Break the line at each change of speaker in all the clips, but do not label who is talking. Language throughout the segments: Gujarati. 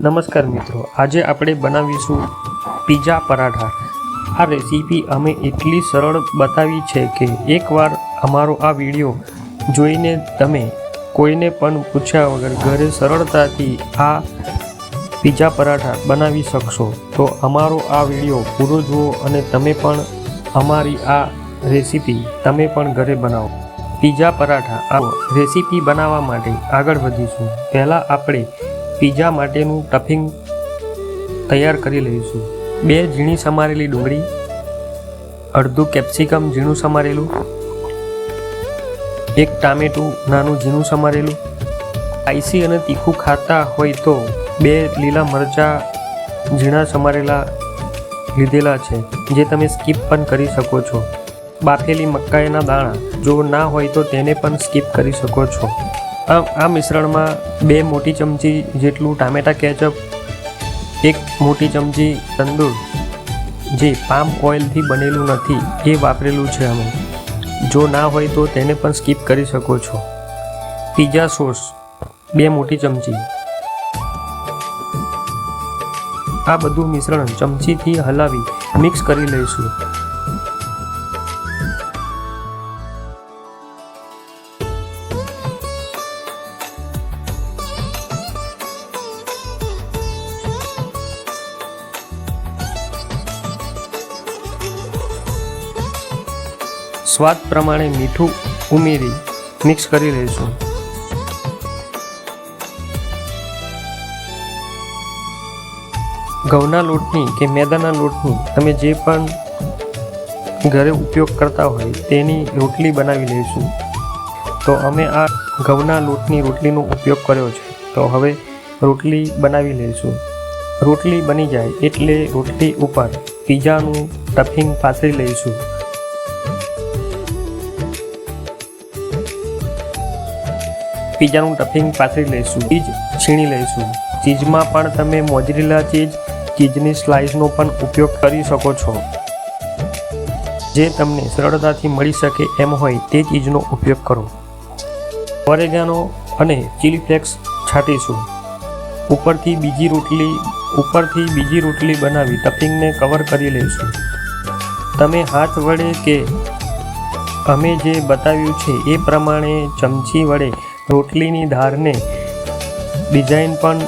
નમસ્કાર મિત્રો, આજે આપણે બનાવીશું પીઝા પરાઠા। આ રેસીપી અમે એટલી સરળ બતાવી છે કે એકવાર અમારો આ વિડીયો જોઈને તમે કોઈને પણ પૂછ્યા વગર ઘરે સરળતાથી આ પીઝા પરાઠા બનાવી શકશો। તો અમારો આ વિડીયો પૂરો જુઓ અને તમે પણ અમારી આ રેસીપી તમે પણ ઘરે બનાવો। પીઝા પરાઠા આ રેસીપી બનાવવા માટે આગળ વધીશું। પહેલાં આપણે પીઝા માટેનું સ્ટફિંગ તૈયાર કરી લઈશું। 2 ઝીણી સમારેલી ડુંગળી, અડધું કેપ્સિકમ ઝીણું સમારેલું, 1 ટામેટું નાનું ઝીણું સમારેલું, સ્પાઈસી અને તીખું ખાતા હોય તો 2 લીલા મરચાં ઝીણા સમારેલા લીધેલા છે, જે તમે સ્કીપ પણ કરી શકો છો। બાફેલી મકાઈના દાણા જો ના હોય તો તેને પણ સ્કીપ કરી શકો છો। આ મિશ્રણમાં 2 મોટી ચમચી જેટલું ટામેટા કેચઅપ, 1 મોટી ચમચી તંદૂર જે પામ ઓઇલથી બનેલું નથી એ વાપરેલું છે અમે, જો ના હોય તો તેને પણ સ્કીપ કરી શકો છો। પીઝા સોસ 2 મોટી ચમચી। આ બધું મિશ્રણ ચમચીથી હલાવી મિક્સ કરી લઈશું। સ્વાદ પ્રમાણે મીઠું ઉમેરી મિક્સ કરી લઈશું। ઘઉંના લોટની કે મેદાના લોટની તમે જે પણ ઘરે ઉપયોગ કરતા હોય તેની રોટલી બનાવી લઈશું। તો અમે આ ઘઉંના લોટની રોટલીનો ઉપયોગ કર્યો છે, તો હવે રોટલી બનાવી લઈશું। રોટલી બની જાય એટલે રોટલી ઉપર પીઝાનું સ્ટફિંગ પાથરી લઈશું। પીઝાનું સ્ટફિંગ પાથરી લઈશું। ચીઝ છીણી લઈશું। ચીઝમાં પણ તમે મોઝરેલા ચીઝની સ્લાઇસનો પણ ઉપયોગ કરી શકો છો, જે તમને સરળતાથી મળી શકે એમ હોય તે ચીઝનો ઉપયોગ કરો। ઓરેગાનો અને ચીલી ફ્લેક્સ છાંટીશું। ઉપરથી બીજી રોટલી બનાવી સ્ટફિંગને કવર કરી લઈશું। તમે હાથ વડે કે અમે જે બતાવ્યું છે એ પ્રમાણે ચમચી વડે રોટલીની ધારને ડિઝાઇન પણ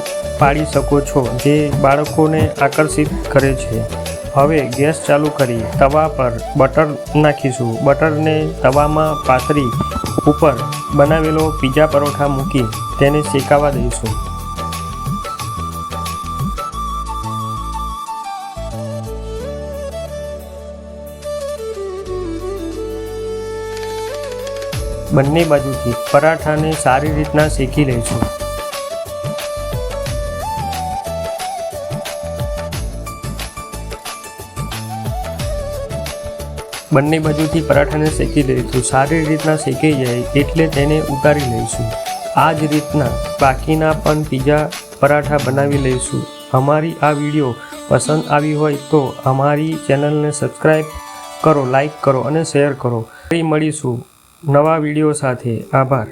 પાડી શકો છો, જે બાળકોને આકર્ષિત કરે છે। હવે ગેસ ચાલુ કરી તવા પર બટર નાખીશું। બટરને તવામાં પાથરી ઉપર બનાવેલો પીઝા પરોઠા મૂકી તેને શેકાવા દઈશું। બંને બાજુથી પરાઠાને સારી રીતના શેકી લઈશું। બંને બાજુથી પરાઠાને શેકી લઈશું। સારી રીતના શેકાઈ જાય એટલે તેને ઉતારી લઈશું। આ જ રીતના બાકીના પણ પીઝા પરાઠા બનાવી લઈશું। અમારી આ વિડીયો પસંદ આવી હોય તો અમારી ચેનલને સબસ્ક્રાઈબ કરો, લાઈક કરો અને શેર કરો। ફરી મળીશું નવા વિડીયો સાથે। આભાર।